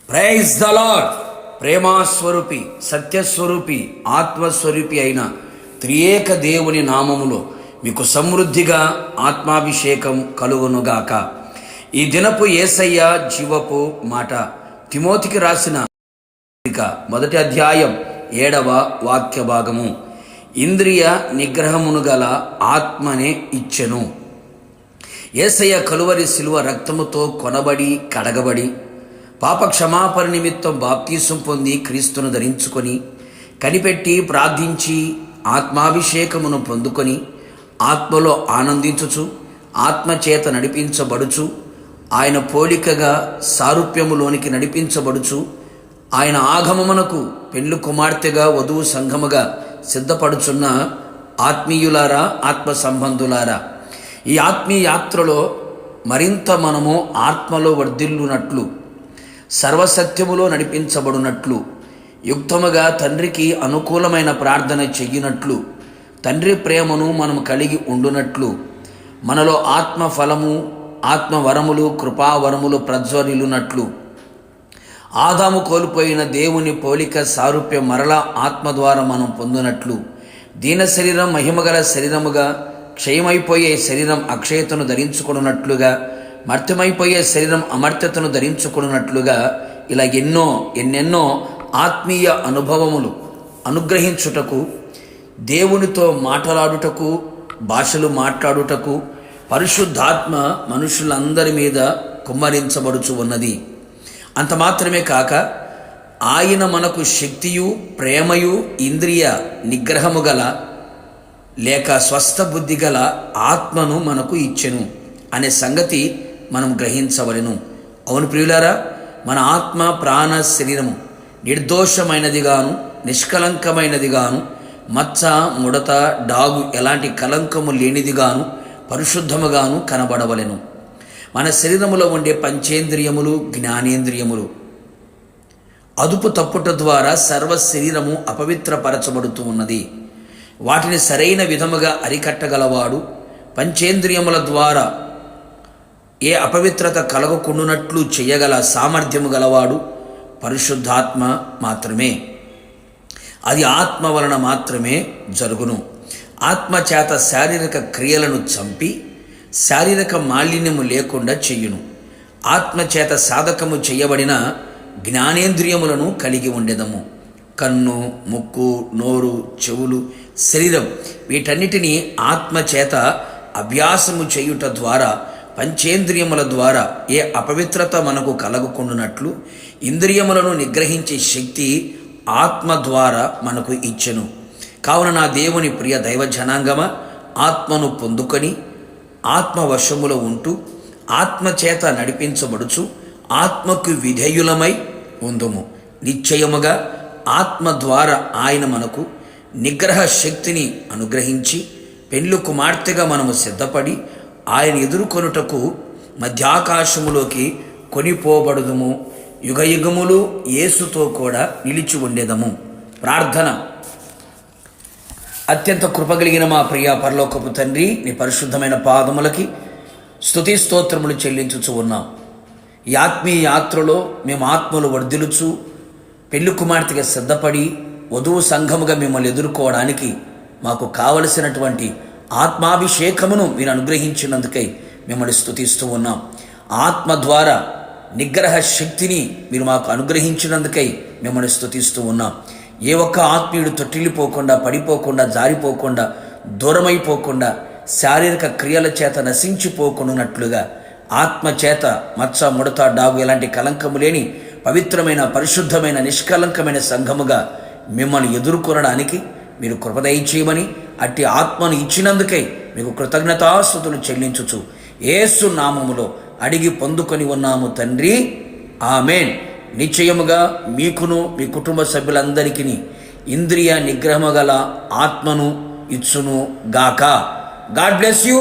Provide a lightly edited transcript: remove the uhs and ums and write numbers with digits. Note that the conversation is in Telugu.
Praise the lord. ప్రేమాస్వరూపి, సత్యస్వరూపి, ఆత్మస్వరూపి అయిన త్రియేక దేవుని నామములో మీకు సమృద్ధిగా ఆత్మాభిషేకం కలుగునుగాక. ఈ దినపు యేసయ్య జీవపు మాట తిమోతికి రాసిన మొదటి అధ్యాయం 7వ వాక్య భాగము. ఇంద్రియ నిగ్రహమును గల ఆత్మనే ఇచ్చెను. యేసయ్య కలువరి శిలువ రక్తముతో కొనబడి కడగబడి పాప క్షమాపణ నిమిత్తం బాప్తీసం పొంది క్రీస్తును ధరించుకొని కనిపెట్టి ప్రార్థించి ఆత్మాభిషేకమును పొందుకొని ఆత్మలో ఆనందించుచు ఆత్మచేత నడిపించబడుచు ఆయన పోలికగా సారూప్యములోనికి నడిపించబడుచు ఆయన ఆగమమునకు పెండ్లి కుమార్తెగా వధువు సంఘముగా సిద్ధపడుచున్న ఆత్మీయులారా, ఆత్మ సంబంధులారా, ఈ ఆత్మీయ యాత్రలో మరింత మనము ఆత్మలో వర్ధిల్లునట్లు, సర్వసత్యములో నడిపించబడినట్లు, యుక్తముగా తండ్రికి అనుకూలమైన ప్రార్థన చెయ్యినట్లు, తండ్రి ప్రేమను మనం కలిగి ఉండునట్లు, మనలో ఆత్మ ఫలము, ఆత్మవరములు, కృపావరములు ప్రజ్వరిల్లునట్లు, ఆదాము కోల్పోయిన దేవుని పోలిక సారూప్యం మరలా ఆత్మ ద్వారా మనం పొందినట్లు, దీన శరీరం మహిమగల శరీరముగా, క్షయమైపోయే శరీరం అక్షయతను ధరించుకున్నట్లుగా, మర్త్యమైపోయే శరీరం అమర్త్యతను ధరించుకున్నట్లుగా, ఇలా ఎన్నెన్నో ఆత్మీయ అనుభవములు అనుగ్రహించుటకు, దేవునితో మాట్లాడుటకు, భాషలు మాట్లాడుటకు పరిశుద్ధాత్మ మనుషులందరి మీద కుమ్మరించబడుచు ఉన్నది. అంత మాత్రమే కాక ఆయన మనకు శక్తియు, ప్రేమయు, ఇంద్రియ నిగ్రహము గల లేక స్వస్థ బుద్ధి గల ఆత్మను మనకు ఇచ్చెను అనే సంగతి మనం గ్రహించవలెను. అవును ప్రియులారా, మన ఆత్మ, ప్రాణ, శరీరము నిర్దోషమైనదిగాను, నిష్కలంకమైనదిగాను, మచ్చ, ముడత, డాగు ఎలాంటి కలంకము లేనిదిగాను, పరిశుద్ధముగాను కనబడవలెను. మన శరీరములో ఉండే పంచేంద్రియములు, జ్ఞానేంద్రియములు అదుపు తప్పుట ద్వారా సర్వ శరీరము అపవిత్రపరచబడుతూ ఉన్నది. వాటిని సరైన విధముగా అరికట్టగలవాడు, పంచేంద్రియముల ద్వారా ఏ అపవిత్రత కలగకుండునట్లు చేయగల సామర్థ్యము గలవాడు పరిశుద్ధాత్మ మాత్రమే. అది ఆత్మ వలన మాత్రమే జరుగును. ఆత్మ చేత శారీరక క్రియలను చంపి శారీరక మాలిన్యము లేకుండా చెయ్యును. ఆత్మచేత సాధకము చేయబడిన జ్ఞానేంద్రియములను కలిగి ఉండెదము. కన్ను, ముక్కు, నోరు, చెవులు, శరీరం వీటన్నిటినీ ఆత్మచేత అభ్యాసము చేయుట ద్వారా, పంచేంద్రియముల ద్వారా ఏ అపవిత్రత మనకు కలగకుండునట్లు ఇంద్రియములను నిగ్రహించే శక్తి ఆత్మ ద్వారా మనకు ఇచ్చెను. కావున నా దేవుని ప్రియ దైవ జనాంగమ, ఆత్మను పొందుకొని ఆత్మవశములో ఉంటూ ఆత్మచేత నడిపించబడుచు ఆత్మకు విధేయులమై ఉందుము. నిశ్చయముగా ఆత్మ ద్వారా ఆయన మనకు నిగ్రహ శక్తిని అనుగ్రహించి పెండ్లి కుమార్తెగా మనము సిద్ధపడి ఆయన ఎదుర్కొనుటకు మధ్యాకాశములోకి కొనిపోబడుదుము. యుగయుగములు యేసుతో కూడా నిలిచి ఉండేదము. ప్రార్థన. అత్యంత కృపగలిగిన మా ప్రియ పరలోకపు తండ్రి, నీ పరిశుద్ధమైన పాదములకి స్తుతి స్తోత్రములు చెల్లించుచు ఉన్నాం. ఈ ఆత్మీయ యాత్రలో మేము ఆత్మలు వర్ధిల్లుచు పెళ్లి కుమార్తెగా సిద్ధపడి వధువు సంఘముగా మిమ్మల్ని ఎదుర్కోవడానికి మాకు కావలసినటువంటి ఆత్మాభిషేకమును మీరు అనుగ్రహించినందుకై మిమ్మల్ని స్తుతిస్తూ ఉన్నాం. ఆత్మ ద్వారా నిగ్రహ శక్తిని మీరు మాకు అనుగ్రహించినందుకై మిమ్మల్ని స్తుతిస్తూ ఉన్నాం. ఏ ఒక్క ఆత్మీయుడు తొట్టిల్లిపోకుండా, పడిపోకుండా, జారిపోకుండా, దూరమైపోకుండా, శారీరక క్రియల చేత నశించిపోకున్నట్లుగా ఆత్మ చేత మచ్చ, ముడత, డాగు ఎలాంటి కలంకము లేని పవిత్రమైన, పరిశుద్ధమైన, నిష్కలంకమైన సంఘముగా మిమ్మల్ని ఎదుర్కొనడానికి మీరు కృప దయచేయమని, అట్టి ఆత్మను ఇచ్చినందుకై మీకు కృతజ్ఞతాస్తుతులు చెల్లించుచు యేసు నామములో అడిగి పొందుకొని ఉన్నాము తండ్రి, ఆమేన్. నిశ్చయముగా మీకును మీ కుటుంబ సభ్యులందరికీ ఇంద్రియ నిగ్రహము గల ఆత్మను ఇచ్చును గాక. God bless you.